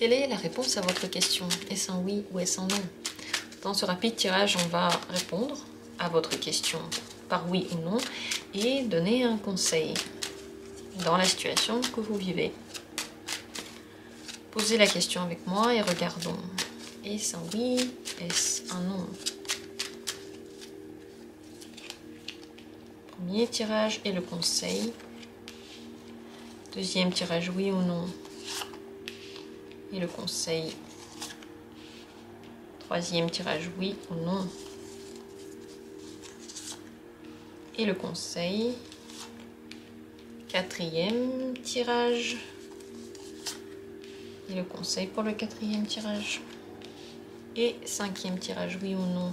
Quelle est la réponse à votre question? Est-ce un oui ou est-ce un non? Dans ce rapide tirage, on va répondre à votre question par oui ou non et donner un conseil dans la situation que vous vivez. Posez la question avec moi et regardons. Est-ce un oui? Est-ce un non? Premier tirage et le conseil. Deuxième tirage, oui ou non? Et le conseil. Troisième tirage, oui ou non? Et le conseil. Quatrième tirage. Et le conseil pour le quatrième tirage. Et cinquième tirage, oui ou non?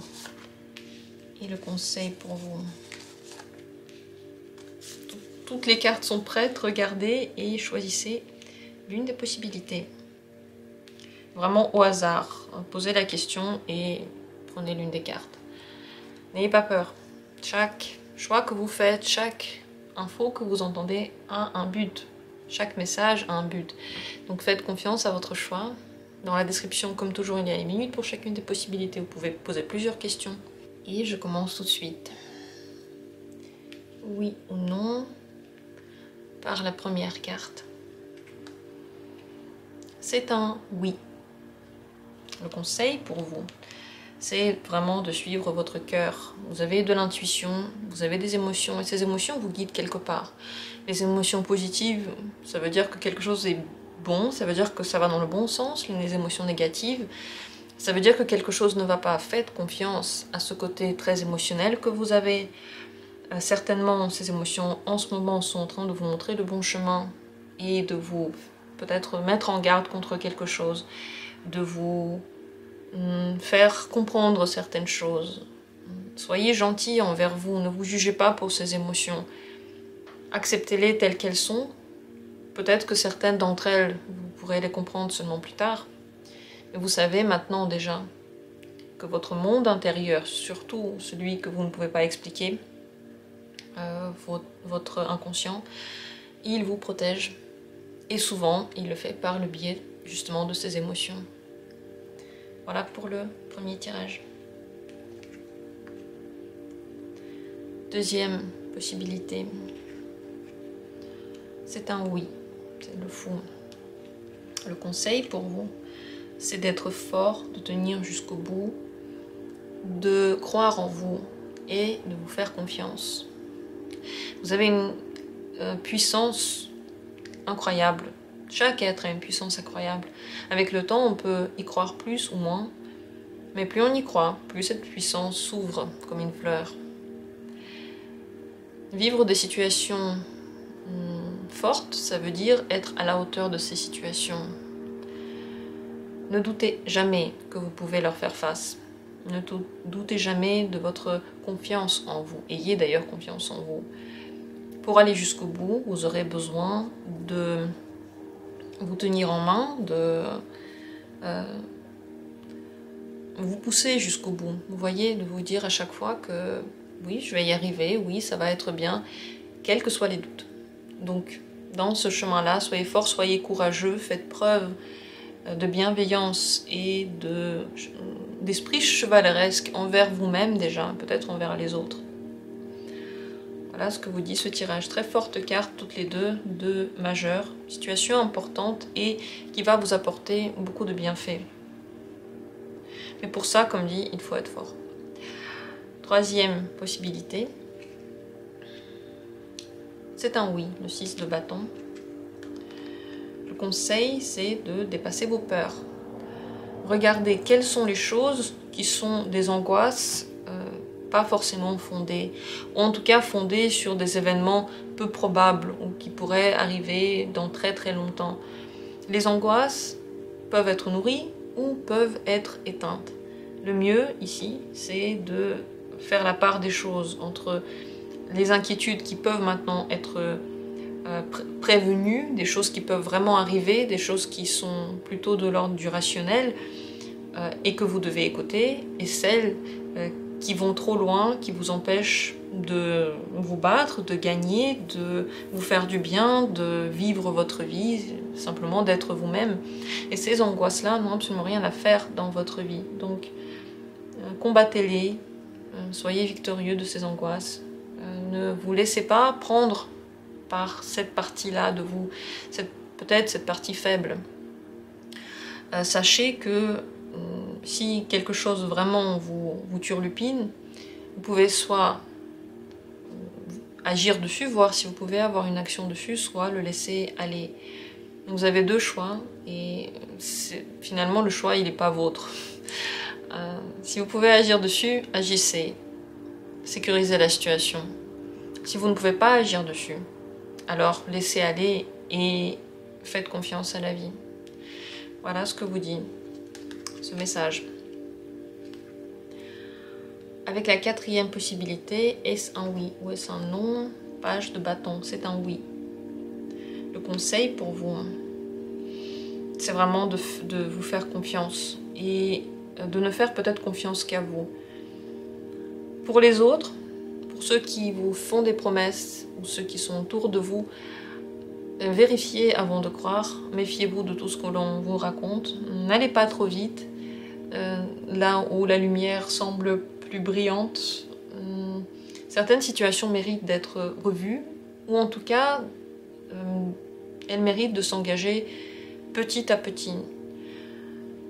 Et le conseil pour vous. Toutes les cartes sont prêtes, regardez et choisissez l'une des possibilités. Vraiment au hasard, posez la question et prenez l'une des cartes. N'ayez pas peur. Chaque choix que vous faites, chaque info que vous entendez a un but. Chaque message a un but. Donc faites confiance à votre choix. Dans la description, comme toujours, il y a les minutes pour chacune des possibilités. Vous pouvez poser plusieurs questions. Et je commence tout de suite. Oui ou non par la première carte. C'est un oui. Le conseil pour vous, c'est vraiment de suivre votre cœur. Vous avez de l'intuition, vous avez des émotions, et ces émotions vous guident quelque part. Les émotions positives, ça veut dire que quelque chose est bon, ça veut dire que ça va dans le bon sens. Les émotions négatives, ça veut dire que quelque chose ne va pas. Faites confiance à ce côté très émotionnel que vous avez. Certainement, ces émotions en ce moment sont en train de vous montrer le bon chemin et de vous peut-être mettre en garde contre quelque chose, de vous faire comprendre certaines choses. Soyez gentil envers vous, ne vous jugez pas pour ces émotions. Acceptez-les telles qu'elles sont. Peut-être que certaines d'entre elles, vous pourrez les comprendre seulement plus tard. Mais vous savez maintenant déjà que votre monde intérieur, surtout celui que vous ne pouvez pas expliquer, votre inconscient, il vous protège. Et souvent, il le fait par le biais justement de ces émotions. Voilà pour le premier tirage. Deuxième possibilité. C'est un oui. C'est le fou. Le conseil pour vous, c'est d'être fort, de tenir jusqu'au bout, de croire en vous et de vous faire confiance. Vous avez une puissance incroyable. Chaque être a une puissance incroyable. Avec le temps, on peut y croire plus ou moins, mais plus on y croit, plus cette puissance s'ouvre comme une fleur. Vivre des situations fortes, ça veut dire être à la hauteur de ces situations. Ne doutez jamais que vous pouvez leur faire face. Ne doutez jamais de votre confiance en vous. Ayez d'ailleurs confiance en vous. Pour aller jusqu'au bout, vous aurez besoin de vous tenir en main, de vous pousser jusqu'au bout. Vous voyez, de vous dire à chaque fois que oui, je vais y arriver, oui, ça va être bien, quels que soient les doutes. Donc, dans ce chemin-là, soyez forts, soyez courageux, faites preuve de bienveillance et d'esprit chevaleresque envers vous-même déjà, peut-être envers les autres. Voilà ce que vous dit ce tirage. Très forte carte, toutes les deux majeures. Situation importante et qui va vous apporter beaucoup de bienfaits. Mais pour ça, comme dit, il faut être fort. Troisième possibilité. C'est un oui, le 6 de bâton. Le conseil, c'est de dépasser vos peurs. Regardez quelles sont les choses qui sont des angoisses pas forcément fondées, ou en tout cas fondées sur des événements peu probables ou qui pourraient arriver dans très très longtemps. Les angoisses peuvent être nourries ou peuvent être éteintes. Le mieux ici, c'est de faire la part des choses entre les inquiétudes qui peuvent maintenant être prévenues, des choses qui peuvent vraiment arriver, des choses qui sont plutôt de l'ordre du rationnel et que vous devez écouter, et celles qui vont trop loin, qui vous empêchent de vous battre, de gagner, de vous faire du bien, de vivre votre vie, simplement d'être vous-même. Et ces angoisses-là n'ont absolument rien à faire dans votre vie. Donc, combattez-les, soyez victorieux de ces angoisses. Ne vous laissez pas prendre par cette partie-là de vous, peut-être cette partie faible. Sachez que si quelque chose vraiment vous turlupine, vous pouvez soit agir dessus, voir si vous pouvez avoir une action dessus, soit le laisser aller. Vous avez deux choix et finalement le choix il n'est pas vôtre. Si vous pouvez agir dessus, agissez. Sécurisez la situation. Si vous ne pouvez pas agir dessus, alors laissez aller et faites confiance à la vie. Voilà ce que vous dit ce message. Avec la quatrième possibilité, est-ce un oui ou est-ce un non? Page de bâton, c'est un oui. Le conseil pour vous, c'est vraiment de vous faire confiance et de ne faire peut-être confiance qu'à vous. Pour les autres, pour ceux qui vous font des promesses ou ceux qui sont autour de vous, vérifiez avant de croire, méfiez-vous de tout ce que l'on vous raconte, n'allez pas trop vite, là où la lumière semble plus brillante. Certaines situations méritent d'être revues, ou en tout cas, elles méritent de s'engager petit à petit.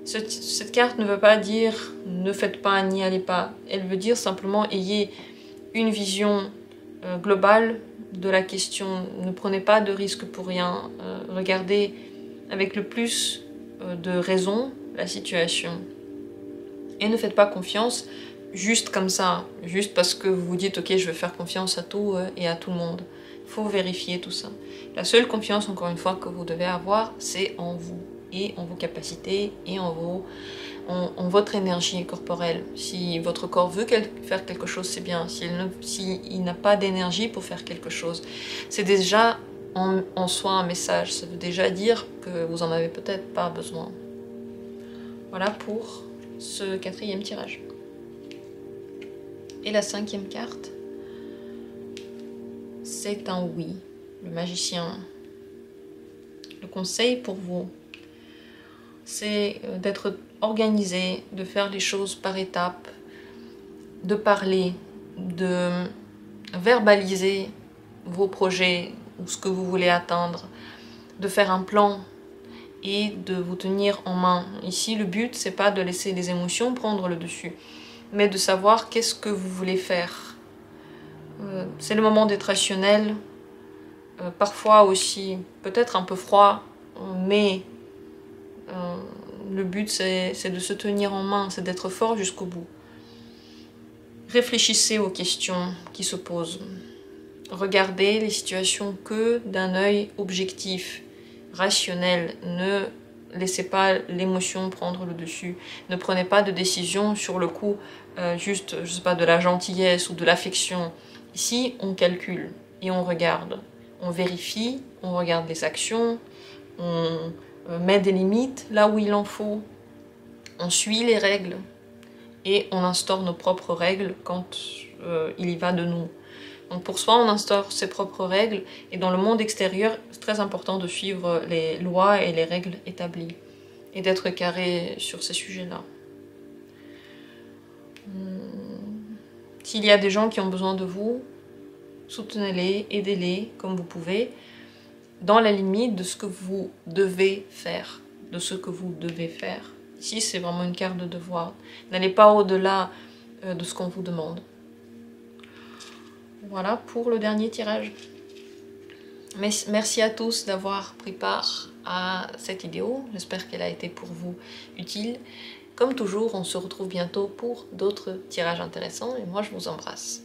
Cette carte ne veut pas dire « ne faites pas, n'y allez pas ». Elle veut dire simplement « ayez une vision globale de la question, ne prenez pas de risques pour rien, regardez avec le plus de raison la situation. Et ne faites pas confiance juste comme ça, juste parce que vous vous dites « ok, je vais faire confiance à tout et à tout le monde ». Il faut vérifier tout ça. La seule confiance, encore une fois, que vous devez avoir, c'est en vous et en vos capacités et en votre énergie corporelle. Si votre corps veut faire quelque chose, c'est bien. S'il n'a pas d'énergie pour faire quelque chose, c'est déjà en soi un message. Ça veut déjà dire que vous en avez peut-être pas besoin. Voilà pour ce quatrième tirage. Et la cinquième carte, c'est un oui. Le magicien. Le conseil pour vous, c'est d'être organisé, de faire les choses par étapes, de parler, de verbaliser vos projets ou ce que vous voulez atteindre, de faire un plan et de vous tenir en main. Ici, le but, c'est pas de laisser les émotions prendre le dessus, mais de savoir qu'est-ce que vous voulez faire. C'est le moment d'être rationnel, parfois aussi peut-être un peu froid, mais le but c'est de se tenir en main, c'est d'être fort jusqu'au bout. Réfléchissez aux questions qui se posent. Regardez les situations que d'un œil objectif, rationnel. Ne laissez pas l'émotion prendre le dessus. Ne prenez pas de décision sur le coup, juste, je sais pas, de la gentillesse ou de l'affection. Ici, on calcule et on regarde. On vérifie, on regarde les actions, on met des limites là où il en faut, on suit les règles et on instaure nos propres règles quand il y va de nous. Donc pour soi, on instaure ses propres règles et dans le monde extérieur, c'est très important de suivre les lois et les règles établies et d'être carré sur ces sujets-là. S'il y a des gens qui ont besoin de vous, soutenez-les, aidez-les comme vous pouvez, dans la limite de ce que vous devez faire, de ce que vous devez faire. Ici, c'est vraiment une carte de devoir. N'allez pas au-delà de ce qu'on vous demande. Voilà pour le dernier tirage. Merci à tous d'avoir pris part à cette vidéo. J'espère qu'elle a été pour vous utile. Comme toujours, on se retrouve bientôt pour d'autres tirages intéressants et moi je vous embrasse.